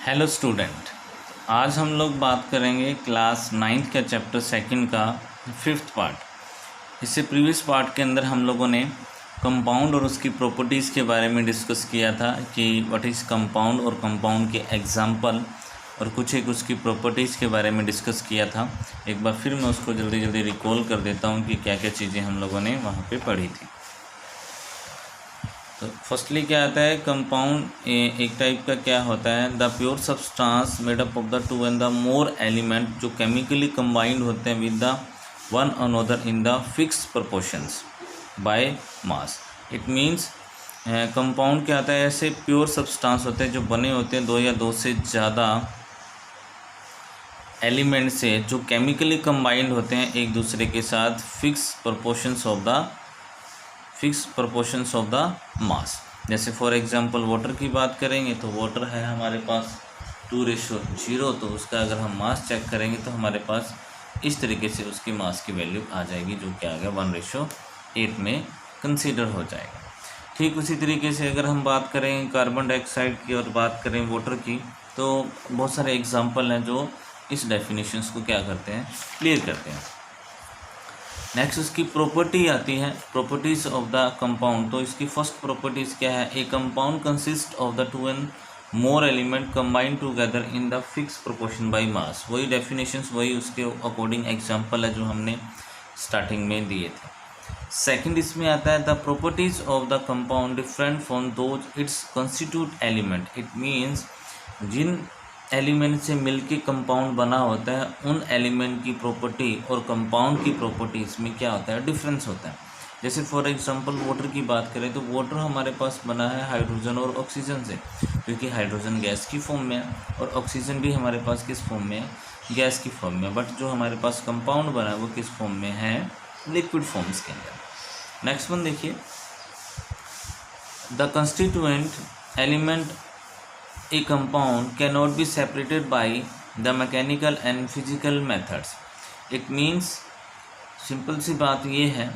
Hello student, आज हम लोग बात करेंगे क्लास 9th का चैप्टर 2 का 5th पार्ट। इससे प्रीवियस पार्ट के अंदर हम लोगों ने कंपाउंड और उसकी प्रॉपर्टीज़ के बारे में डिस्कस किया था कि व्हाट इज़ कंपाउंड और कंपाउंड के एग्जांपल और कुछ एक उसकी प्रॉपर्टीज़ के बारे में डिस्कस किया था। एक बार फिर मैं उसको जल्दी जल्दी रिकॉल कर देता हूँ कि क्या क्या चीज़ें हम लोगों ने वहाँ पर पढ़ी थी। तो फर्स्टली क्या आता है, कंपाउंड एक टाइप का क्या होता है, the pure substance made up of the two and the more element जो केमिकली कंबाइंड होते हैं with the one another in the fix proportions by mass. It means compound क्या आता है, ऐसे प्योर सब्सटेंस होते हैं जो बने होते हैं दो या दो से ज़्यादा एलिमेंट से जो केमिकली कंबाइंड होते हैं एक दूसरे के साथ fix proportions of the mass. जैसे फॉर एग्जांपल वाटर की बात करेंगे तो वाटर है हमारे पास 2:0, तो उसका अगर हम मास चेक करेंगे तो हमारे पास इस तरीके से उसकी मास की वैल्यू आ जाएगी जो कि आ गया 1:8 में कंसीडर हो जाएगा। ठीक उसी तरीके से अगर हम बात करें कार्बन डाइऑक्साइड की और बात करें वाटर की, तो बहुत सारे एग्जाम्पल हैं जो इस डेफिनेशंस को क्या करते हैं, क्लियर करते हैं। नेक्स्ट उसकी प्रॉपर्टी आती है, प्रॉपर्टीज़ ऑफ द कंपाउंड। तो इसकी फर्स्ट प्रॉपर्टीज़ क्या है, ए compound consist of the two and more element combined together in the fix proportion by mass. वही डेफिनेशंस, वही उसके अकॉर्डिंग एग्जांपल है जो हमने स्टार्टिंग में दिए थे। सेकंड इसमें आता है the properties of the compound different from those its constituent element. It means जिन एलिमेंट से मिलके कंपाउंड बना होता है उन एलिमेंट की प्रॉपर्टी और कंपाउंड की प्रॉपर्टी इसमें क्या होता है, डिफरेंस होता है। जैसे फॉर एग्जांपल वाटर की बात करें तो वाटर हमारे पास बना है हाइड्रोजन और ऑक्सीजन से, क्योंकि हाइड्रोजन गैस की फॉर्म में है और ऑक्सीजन भी हमारे पास किस फॉर्म में है, गैस की फॉर्म में। बट जो हमारे पास कंपाउंड बना है वो किस फॉर्म में है, लिक्विड फॉर्म्स के अंदर। नेक्स्ट वन देखिए, the constituent element A compound cannot be separated by the mechanical and physical methods. It means simple सी बात ये है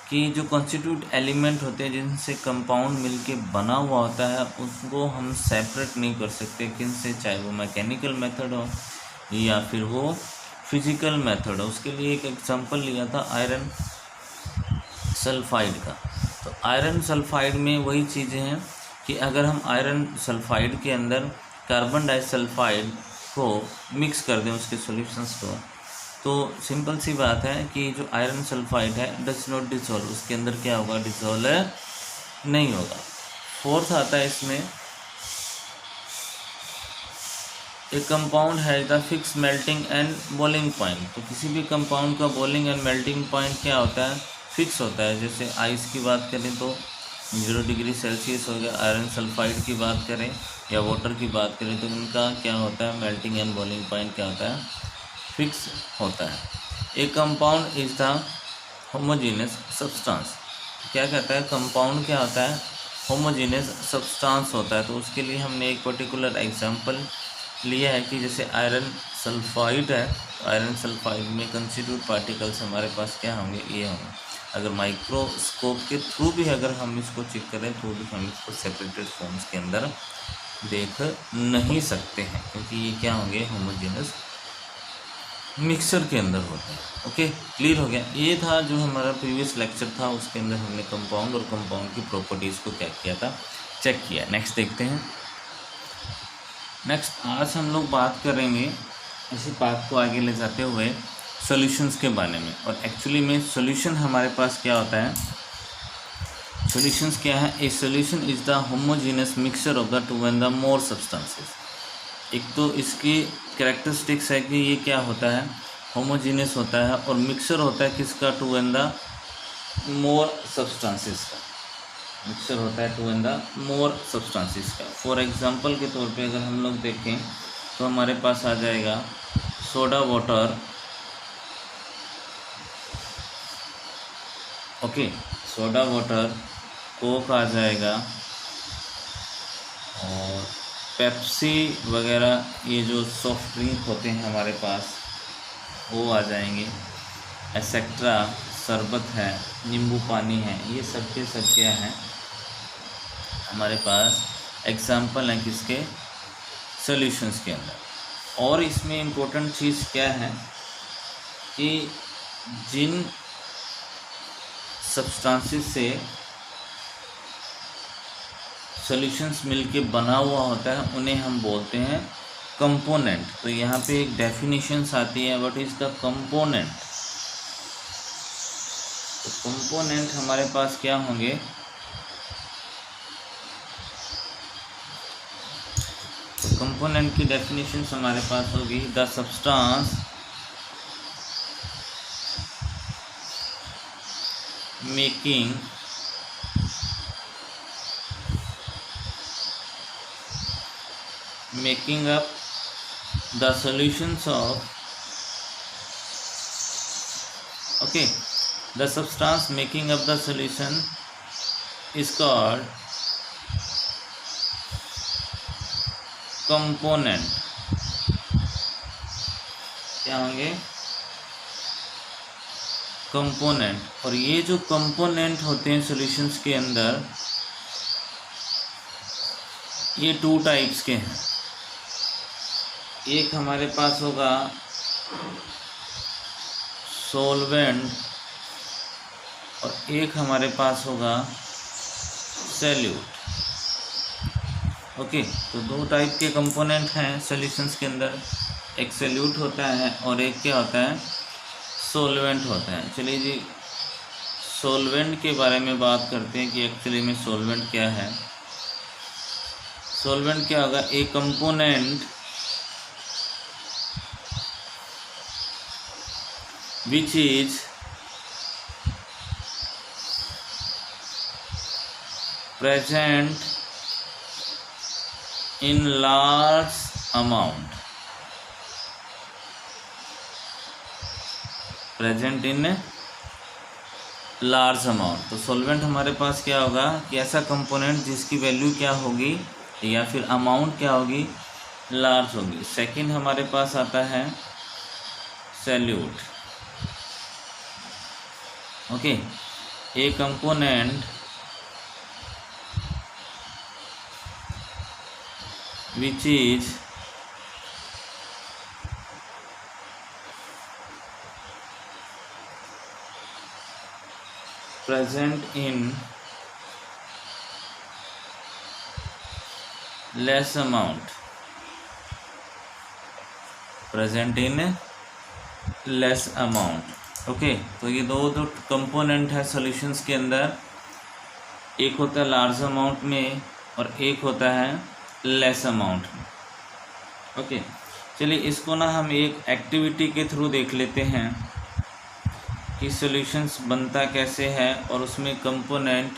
कि जो कॉन्स्टिट्यूट एलिमेंट होते हैं जिनसे कंपाउंड मिलके बना हुआ होता है उसको हम सेपरेट नहीं कर सकते किन से, चाहे वो मैकेनिकल मेथड हो या फिर वो फिजिकल मेथड हो। उसके लिए एक एग्जांपल लिया था आयरन सल्फाइड का। तो आयरन सल्फाइड में वही चीज़ें हैं कि अगर हम आयरन सल्फाइड के अंदर कार्बन डाइसल्फाइड को मिक्स कर दें उसके सॉल्यूशंस को, तो सिंपल सी बात है कि जो आयरन सल्फाइड है डज नॉट डिसॉल्व, उसके अंदर क्या होगा, डिसॉल्व नहीं होगा। फोर्थ आता है इसमें, एक कंपाउंड है the fix melting and boiling point. तो किसी भी कंपाउंड का बॉइलिंग एंड मेल्टिंग पॉइंट क्या होता है, फिक्स होता है। जैसे आइस की बात करें तो 0 डिग्री सेल्सियस हो गया। आयरन सल्फाइड की बात करें या वाटर की बात करें तो उनका क्या होता है, मेल्टिंग एंड बॉइलिंग पॉइंट क्या होता है, फिक्स होता है। एक compound is the homogeneous substance. क्या कहता है, कंपाउंड क्या होता है, होमोजीनियस सब्सटेंस होता है। तो उसके लिए हमने एक पर्टिकुलर एग्जांपल लिया है कि जैसे आयरन सल्फाइड है, आयरन सल्फाइड में कंस्टिट्यूट पार्टिकल्स हमारे पास क्या होंगे, ये होंगे। अगर माइक्रोस्कोप के थ्रू भी अगर हम इसको चेक करें तो भी हम इसको सेपरेटेड फॉर्म्स के अंदर देख नहीं सकते हैं, क्योंकि ये क्या होंगे, होमोजेनस मिक्सचर के अंदर होते हैं। ओके, क्लियर हो गया। ये था जो हमारा प्रीवियस लेक्चर था, उसके अंदर हमने कंपाउंड और कंपाउंड की प्रॉपर्टीज़ को क्या किया था, चेक किया। नेक्स्ट देखते हैं। नेक्स्ट आज हम लोग बात करेंगे इसी बात को आगे ले जाते हुए सॉल्यूशंस के बारे में। और एक्चुअली में सॉल्यूशन हमारे पास क्या होता है, सॉल्यूशंस क्या है, ए solution is the homogeneous mixture of the two and the more substances. एक तो इसकी कैरेक्टरिस्टिक्स है कि ये क्या होता है, होमोजेनियस होता है और मिक्सचर होता है किसका, two and the more substances का। मिक्सचर होता है two and the more substances का। फॉर एग्जांपल के तौर पे अगर हम लोग देखें तो हमारे पास आ जाएगा soda water, okay, soda water, Coke आ जाएगा और पेप्सी वगैरह, ये जो सॉफ्ट ड्रिंक होते हैं हमारे पास वो आ जाएंगे, एक्सेट्रा, शरबत है, नींबू पानी है, ये सब के सब क्या हैं हमारे पास एग्जाम्पल हैं किसके, सॉल्यूशंस के अंदर। और इसमें इम्पोर्टेंट चीज़ क्या है कि जिन सब्सटेंसेस से सॉल्यूशंस मिलके बना हुआ होता है उन्हें हम बोलते हैं कंपोनेंट। तो यहाँ पे एक डेफिनेशंस आती है, व्हाट इज़ द कंपोनेंट। तो कंपोनेंट हमारे पास क्या होंगे, तो कंपोनेंट की डेफिनेशंस हमारे पास होगी the substance making up the solutions of the substance making up the solution is called component। क्या होंगे, कंपोनेंट। और ये जो कंपोनेंट होते हैं सॉल्यूशंस के अंदर, ये 2 टाइप्स के हैं। एक हमारे पास होगा सॉल्वेंट और एक हमारे पास होगा सॉल्यूट। तो 2 टाइप के कंपोनेंट हैं सॉल्यूशंस के अंदर, एक सॉल्यूट होता है और एक क्या होता है, सॉल्वेंट होता है। चलिए जी सॉल्वेंट के बारे में बात करते हैं कि एक्चुअली में सॉल्वेंट क्या है। सॉल्वेंट क्या होगा, ए component which is present in large amount, तो सॉल्वेंट हमारे पास क्या होगा कि ऐसा कंपोनेंट जिसकी वैल्यू क्या होगी या फिर अमाउंट क्या होगी, लार्ज होगी। सेकंड हमारे पास आता है solute. A component which is present in less amount, तो ये दो कंपोनेंट है सॉल्यूशंस के अंदर, एक होता है लार्ज अमाउंट में और एक होता है लेस अमाउंट में। चलिए इसको ना हम एक एक्टिविटी के थ्रू देख लेते हैं कि सॉल्यूशंस बनता कैसे है और उसमें कंपोनेंट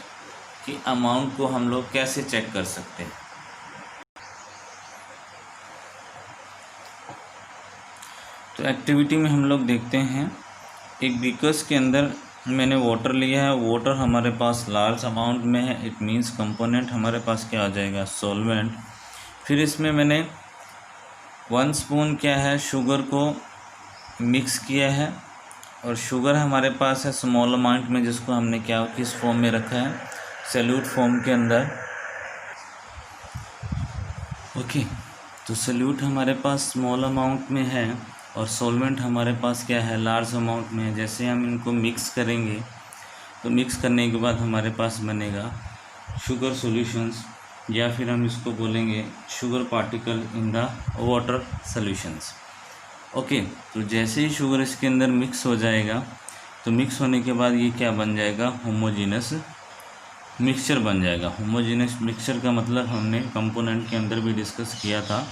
की अमाउंट को हम लोग कैसे चेक कर सकते हैं। तो एक्टिविटी में हम लोग देखते हैं, एक बीकर्स के अंदर मैंने वाटर लिया है, वाटर हमारे पास लार्ज अमाउंट में है, इट मींस कंपोनेंट हमारे पास क्या आ जाएगा, सॉल्वेंट। फिर इसमें मैंने 1 स्पून क्या है, शुगर को मिक्स किया है और शुगर हमारे पास है स्मॉल अमाउंट में, जिसको हमने क्या किस फॉर्म में रखा है, सॉल्यूट फॉर्म के अंदर। तो सॉल्यूट हमारे पास स्मॉल अमाउंट में है और सॉल्वेंट हमारे पास क्या है, लार्ज अमाउंट में है। जैसे हम इनको मिक्स करेंगे तो मिक्स करने के बाद हमारे पास बनेगा शुगर सॉल्यूशंस, या फिर हम इसको बोलेंगे sugar particle in the water solutions. तो जैसे ही शुगर इसके अंदर मिक्स हो जाएगा तो मिक्स होने के बाद ये क्या बन जाएगा, होमोजीनस मिक्सचर बन जाएगा। होमोजीनस मिक्सचर का मतलब हमने कंपोनेंट के अंदर भी डिस्कस किया था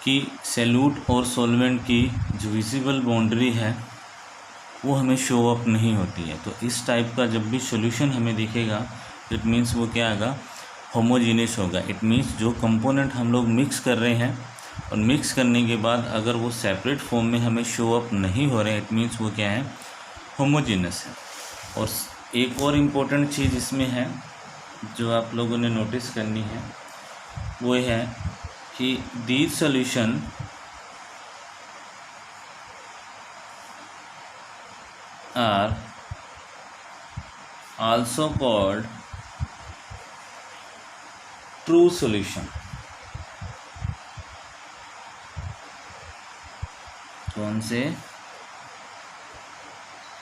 कि सॉल्यूट और सॉल्वेंट की जो विजिबल बाउंड्री है वो हमें शो अप नहीं होती है। तो इस टाइप का जब भी सॉल्यूशन हमें दिखेगा इट मीन्स वो क्या आएगा, होमोजीनियस होगा। इट मीन्स जो कंपोनेंट हम लोग मिक्स कर रहे हैं और मिक्स करने के बाद अगर वो सेपरेट फॉर्म में हमें शो अप नहीं हो रहे, इट मीन्स वो क्या है, होमोजीनियस है। और एक और इम्पोर्टेंट चीज़ इसमें है जो आप लोगों ने नोटिस करनी है, वो है कि these solution are also called true solution. कौन से?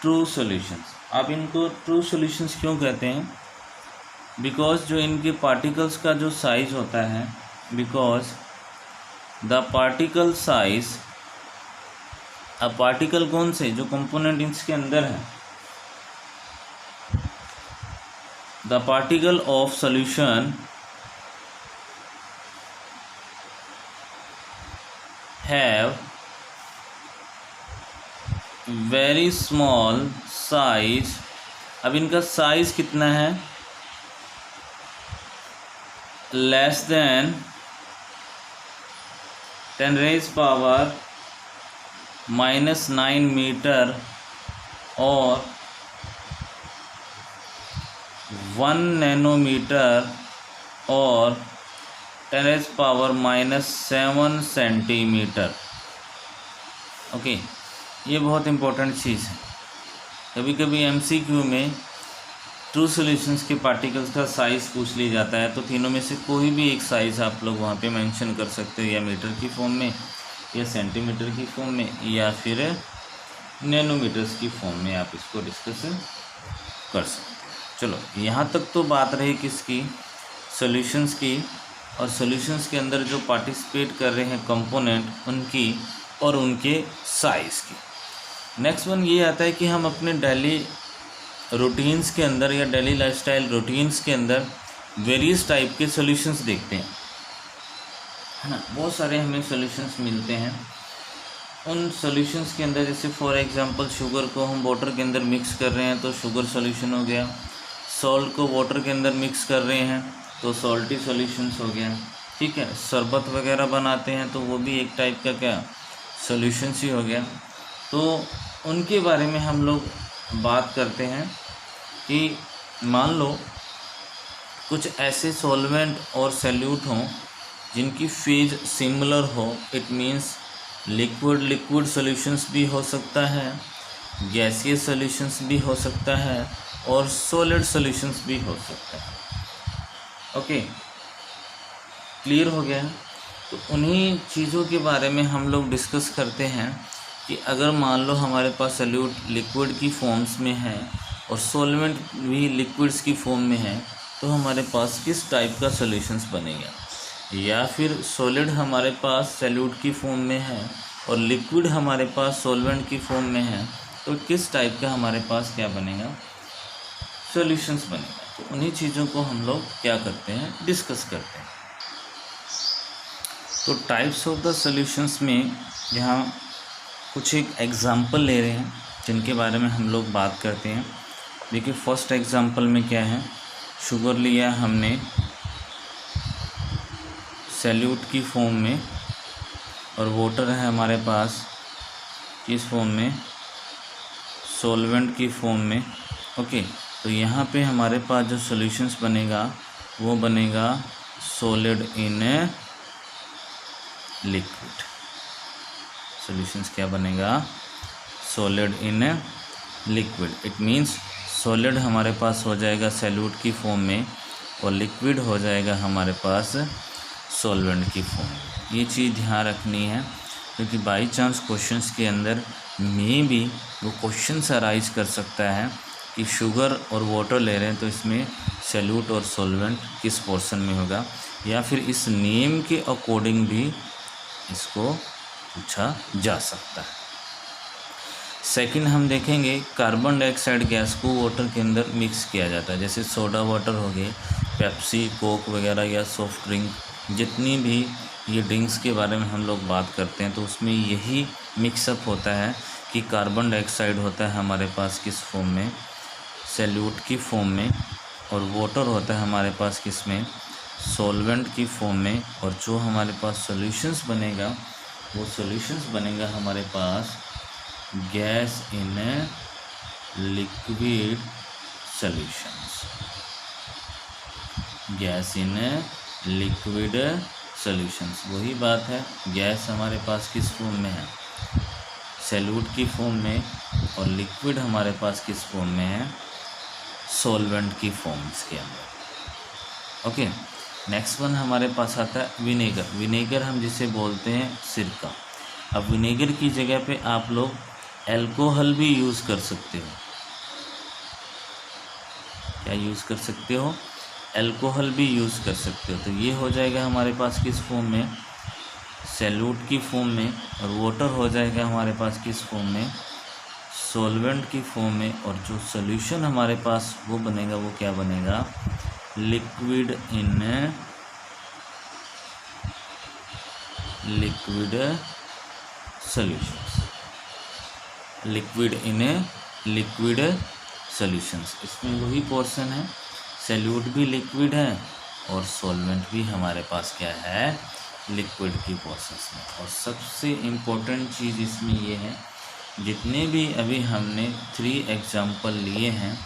True solutions. आप इनको ट्रू सॉल्यूशंस क्यों कहते हैं? बिकॉज जो इनके पार्टिकल्स का जो साइज होता है, बिकॉज द पार्टिकल साइज, अब पार्टिकल कौन से? जो कंपोनेंट इसके अंदर है, the particle of solution have very small size. अब इनका साइज कितना है? लेस देन 10⁻⁻⁹ मीटर और 1 नैनोमीटर और 10⁻⁻7 सेंटीमीटर। ओके, ये बहुत इम्पोर्टेंट चीज़ है। कभी कभी एमसीक्यू में ट्रू सॉल्यूशंस के पार्टिकल्स का साइज़ पूछ लिया जाता है, तो तीनों में से कोई भी एक साइज़ आप लोग वहाँ पे मेंशन कर सकते हो, या मीटर की फॉर्म में, या सेंटीमीटर की फॉर्म में, या फिर नैनोमीटर्स की फॉर्म में आप इसको डिस्कस कर सकते हो। चलो, यहाँ तक तो बात रही किसकी? सॉल्यूशंस की, और सॉल्यूशंस के अंदर जो पार्टिसिपेट कर रहे हैं कंपोनेंट, उनकी और उनके साइज़ की। नेक्स्ट वन ये आता है कि हम अपने डेली रूटीन्स के अंदर या डेली लाइफस्टाइल रूटीन्स के अंदर वेरियस टाइप के सॉल्यूशंस देखते हैं, है ना। बहुत सारे हमें सॉल्यूशंस मिलते हैं। उन सॉल्यूशंस के अंदर जैसे फॉर एग्जांपल शुगर को हम वाटर के अंदर मिक्स कर रहे हैं तो शुगर सॉल्यूशन हो गया। सॉल्ट को वाटर के अंदर मिक्स कर रहे हैं तो सॉल्टी सॉल्यूशंस हो गया, ठीक है। शरबत वगैरह बनाते हैं तो वो भी एक टाइप का क्या सॉल्यूशंस ही हो गया। तो उनके बारे में हम लोग बात करते हैं कि मान लो कुछ ऐसे सॉल्वेंट और सॉल्यूट हों जिनकी फेज सिमिलर हो, it means liquid liquid solutions भी हो सकता है, गैसियस सॉल्यूशंस भी हो सकता है, और सॉलिड सॉल्यूशंस भी हो सकता है। ओके, क्लियर हो गया। तो उन्हीं चीज़ों के बारे में हम लोग डिस्कस करते हैं कि अगर मान लो हमारे पास सॉल्यूट लिक्विड की फॉर्म्स में है और सॉल्वेंट भी लिक्विड्स की फॉर्म में है, तो हमारे पास किस टाइप का सॉल्यूशंस बनेगा। या फिर सॉलिड हमारे पास सॉल्यूट की फॉर्म में है और लिक्विड हमारे पास सॉल्वेंट की फॉर्म में है, तो किस टाइप का हमारे पास क्या बनेगा, सॉल्यूशंस बनेगा। तो उन्हीं चीज़ों को हम लोग क्या करते हैं, डिस्कस करते हैं। तो टाइप्स ऑफ द सॉल्यूशंस में यहाँ कुछ एक एग्जांपल ले रहे हैं जिनके बारे में हम लोग बात करते हैं। देखिए, फर्स्ट एग्जांपल में क्या है, शुगर लिया हमने सॉल्यूट की फॉर्म में और वाटर है हमारे पास किस फॉर्म में, सॉल्वेंट की फॉर्म में। ओके, तो यहाँ पे हमारे पास जो सॉल्यूशंस बनेगा वो बनेगा सॉलिड इन लिक्विड। सॉल्यूशंस क्या बनेगा, solid in liquid. It means solid हमारे पास हो जाएगा सॉल्यूट की फॉर्म में और लिक्विड हो जाएगा हमारे पास सॉल्वेंट की फॉर्म में। ये चीज़ ध्यान रखनी है क्योंकि बाई चांस क्वेश्चंस के अंदर में भी वो क्वेश्चंस अराइज कर सकता है कि शुगर और वाटर ले रहे हैं तो इसमें सॉल्यूट और सॉल्वेंट किस पोर्शन में होगा, या फिर इस नेम के अकॉर्डिंग भी इसको पूछा जा सकता है। सेकंड हम देखेंगे, कार्बन डाइऑक्साइड गैस को वाटर के अंदर मिक्स किया जाता है, जैसे सोडा वाटर हो गए, पेप्सी, कोक वगैरह या सॉफ्ट ड्रिंक, जितनी भी ये ड्रिंक्स के बारे में हम लोग बात करते हैं तो उसमें यही मिक्सअप होता है कि कार्बन डाइऑक्साइड होता है हमारे पास किस फॉर्म में, सॉल्यूट की फॉर्म में, और वाटर होता है हमारे पास किस में, सॉल्वेंट की फॉर्म में। और जो हमारे पास सॉल्यूशंस बनेगा वो सॉल्यूशंस बनेगा हमारे पास gas in liquid solutions, gas in liquid solutions. वही बात है, गैस हमारे पास किस फॉर्म में है, सॉल्यूट की फॉर्म में, और लिक्विड हमारे पास किस फॉर्म में है, सॉल्वेंट की फॉर्म्स के अंदर। ओके, नेक्स्ट वन हमारे पास आता है विनेगर। विनेगर हम जिसे बोलते हैं सिरका। अब विनेगर की जगह पे आप लोग अल्कोहल भी यूज़ कर सकते हो। क्या यूज़ कर सकते हो? अल्कोहल भी यूज़ कर सकते हो। तो ये हो जाएगा हमारे पास किस फॉर्म में? सैल्यूट की फॉर्म में। और वाटर हो जाएगा हमारे पास किस फॉर्म में? सॉल्वेंट की फॉर्म में। और जो सॉल्यूशन हमारे पास वो बनेगा, वो क्या बनेगा? Liquid in liquid solutions. Liquid in liquid solutions. इसमें वही पोर्शन है, सैल्यूट भी लिक्विड है और सॉल्वेंट भी हमारे पास क्या है? लिक्विड की पोर्शंस में। और सबसे इम्पोर्टेंट चीज़ इसमें ये है, जितने भी अभी हमने 3 एग्जाम्पल लिए हैं,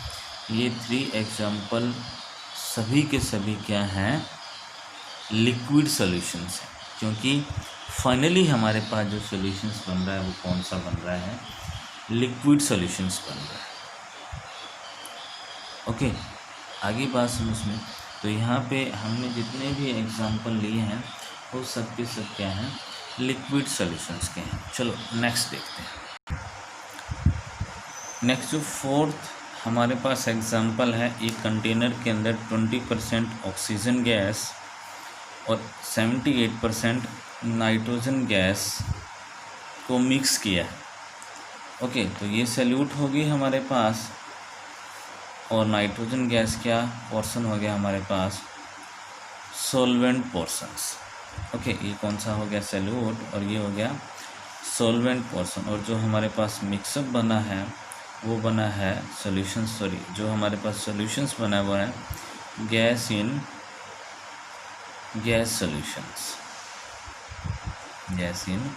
ये 3 एग्जाम्पल सभी के सभी क्या हैं? लिक्विड सॉल्यूशंस हैं। क्योंकि फाइनली हमारे पास जो सॉल्यूशंस बन रहा है वो कौन सा बन रहा है? लिक्विड सॉल्यूशंस बन रहा है। ओके, आगे बात समझ में। तो यहाँ पे हमने जितने भी एग्जाम्पल लिए हैं वो सब के सब क्या हैं? लिक्विड सॉल्यूशंस के हैं। चलो नेक्स्ट देखते हैं। नेक्स्ट जो 4th हमारे पास एग्जाम्पल है, एक कंटेनर के अंदर 20% ऑक्सीजन गैस और 78% नाइट्रोजन गैस को मिक्स किया है। ओके, तो ये सैल्यूट होगी हमारे पास। और नाइट्रोजन गैस क्या पोर्शन हो गया हमारे पास? Solvent portions. ओके, ये कौन सा हो गया? सैल्यूट। और ये हो गया सॉल्वेंट पोर्शन। और जो हमारे पास मिक्सअप बना है वो बना है सॉल्यूशंस, जो हमारे पास सॉल्यूशंस बना हुआ है gas in gas solutions. Gas in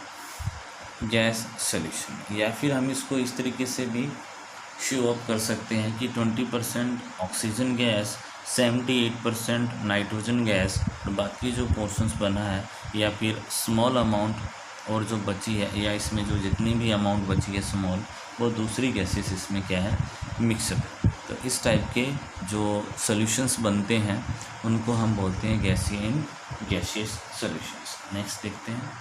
gas solution. या फिर हम इसको इस तरीके से भी शो अप कर सकते हैं कि 20% ऑक्सीजन गैस, 78% नाइट्रोजन गैस और बाकी जो पोर्शंस बना है, या फिर स्मॉल अमाउंट और जो बची है, या इसमें जो जितनी भी अमाउंट बची है स्मॉल, वो दूसरी गैसेस इसमें क्या है? मिक्सअप है। तो इस टाइप के जो सॉल्यूशंस बनते हैं उनको हम बोलते हैं गैसियस सॉल्यूशंस। नेक्स्ट देखते हैं।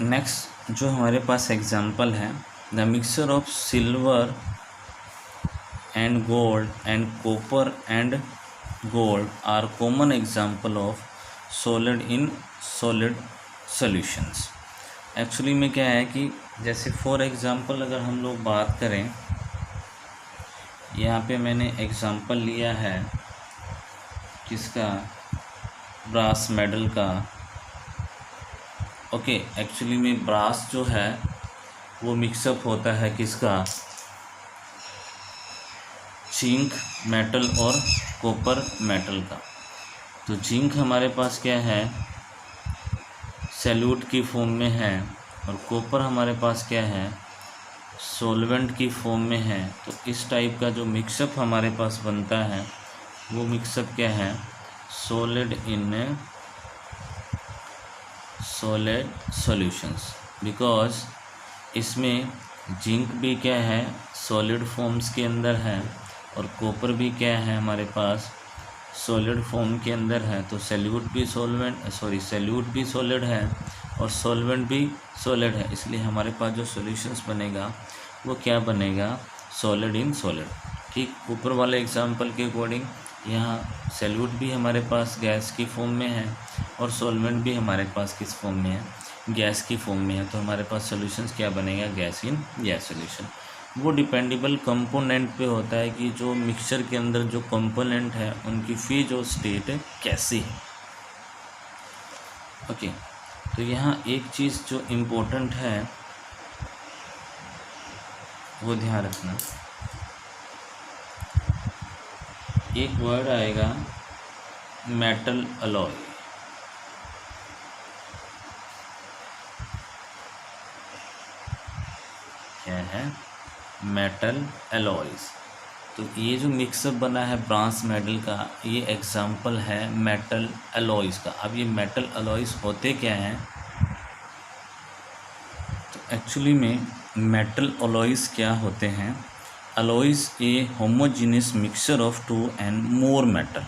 नेक्स्ट जो हमारे पास एग्जांपल है, the mixture of silver and gold and copper and gold are common example of solid in solid solutions. Actually में क्या है कि जैसे फॉर एग्जांपल अगर हम लोग बात करें, यहाँ पे मैंने एग्जांपल लिया है किसका? ब्रास मेडल का। ओके, एक्चुअली में ब्रास जो है वो मिक्सअप होता है किसका? जिंक मेटल और कॉपर मेटल का। तो जिंक हमारे पास क्या है? सैल्यूट की फॉर्म में है। और कॉपर हमारे पास क्या है? सॉल्वेंट की फॉर्म में है। तो इस टाइप का जो मिक्सअप हमारे पास बनता है वो मिक्सअप क्या है? Solid in solid solutions. Because इसमें जिंक भी क्या है? सॉलिड फॉर्म्स के अंदर है। और कॉपर भी क्या है हमारे पास? सॉलिड फॉर्म के अंदर है। तो सैल्यूट भी सैल्यूट भी सॉलिड है और सॉल्वेंट भी सॉलिड है। इसलिए हमारे पास जो सॉल्यूशंस बनेगा वो क्या बनेगा? Solid in solid. ठीक ऊपर वाले एग्जांपल के अकॉर्डिंग यहाँ सैल्यूट भी हमारे पास गैस की फॉर्म में है और सॉल्वेंट भी हमारे पास किस फॉर्म में है? गैस की फॉर्म में है। तो हमारे पास सॉल्यूशंस क्या बनेगा? Gas in gas solution. वो डिपेंडेबल कंपोनेंट पे होता है कि जो मिक्सचर के अंदर जो कंपोनेंट है उनकी फेज और स्टेट कैसी है। ओके, तो यहाँ एक चीज़ जो इम्पोर्टेंट है वो ध्यान रखना। एक वर्ड आएगा मेटल अलॉय। क्या है? Metal alloys. तो ये जो मिक्सअप बना है ब्रास मेटल का, ये एग्जाम्पल है मेटल अलॉयज का। अब ये मेटल अलॉयज होते क्या हैं? तो एक्चुअली में मेटल अलॉयज क्या होते हैं? Alloys A homogeneous mixture of 2 and more metal.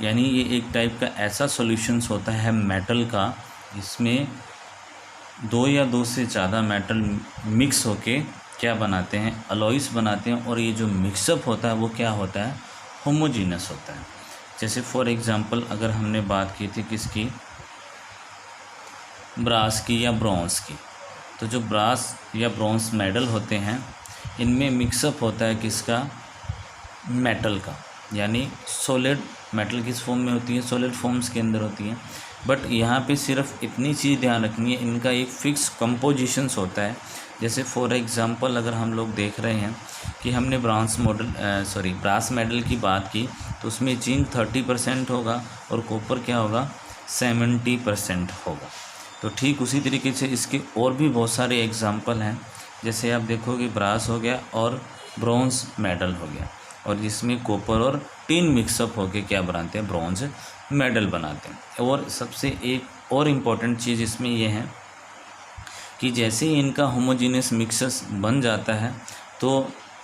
यानी ये एक टाइप का ऐसा सॉल्यूशंस होता है मेटल का, इसमें दो या दो से ज़्यादा मेटल मिक्स होके क्या बनाते हैं, अलॉयस बनाते हैं, और ये जो मिक्सअप होता है वो क्या होता है, होमोजीनस होता है। जैसे फॉर एग्जांपल अगर हमने बात की थी किसकी, ब्रास की या ब्रॉन्ज़ की, तो जो ब्रास या ब्रॉन्ज़ मेडल होते हैं इनमें मिक्सअप होता है किसका, मेटल का, यानी सॉलिड मेटल किस फॉर्म में होती है, सॉलिड फॉर्म्स के अंदर होती है। बट यहाँ पे सिर्फ इतनी चीज़ ध्यान रखनी है, इनका एक फ़िक्स कंपोजिशंस होता है। जैसे फॉर एग्जांपल अगर हम लोग देख रहे हैं कि हमने ब्रास मेडल की बात की, तो उसमें जिंक 30% होगा और कॉपर क्या होगा, 70% होगा। तो ठीक उसी तरीके से इसके और भी बहुत सारे एग्जांपल हैं। जैसे आप देखोगे ब्रास हो गया और ब्रॉन्ज़ मेडल हो गया, और जिसमें कॉपर और टिन मिक्सअप होके क्या बनाते हैं, ब्रॉन्ज मेडल बनाते हैं। और सबसे एक और इम्पॉर्टेंट चीज़ इसमें यह है कि जैसे ही इनका होमोजीनियस मिक्सस बन जाता है तो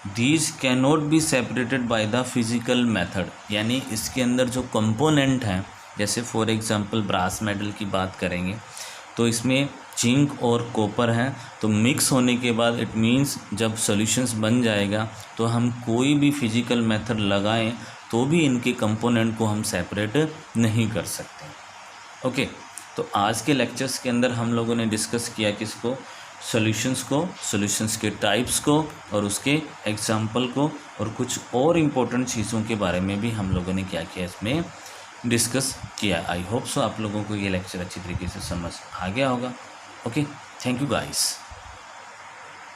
these can not be separated by the physical method, यानी इसके अंदर जो कंपोनेंट हैं, जैसे फॉर एग्जांपल ब्रास मेडल की बात करेंगे तो इसमें जिंक और कॉपर है, तो मिक्स होने के बाद इट मीन्स जब सॉल्यूशंस बन जाएगा तो हम कोई भी फिज़िकल मेथड लगाएं तो भी इनके कंपोनेंट को हम सेपरेट नहीं कर सकते। ओके, तो आज के लेक्चर्स के अंदर हम लोगों ने डिस्कस किया किसको, सॉल्यूशंस को, सॉल्यूशंस के टाइप्स को और उसके एग्जाम्पल को, और कुछ और इम्पोर्टेंट चीज़ों के बारे में भी हम लोगों ने क्या किया, इसमें डिस्कस किया। आई होप सो आप लोगों को ये लेक्चर अच्छी तरीके से समझ आ गया होगा। Okay, thank you guys.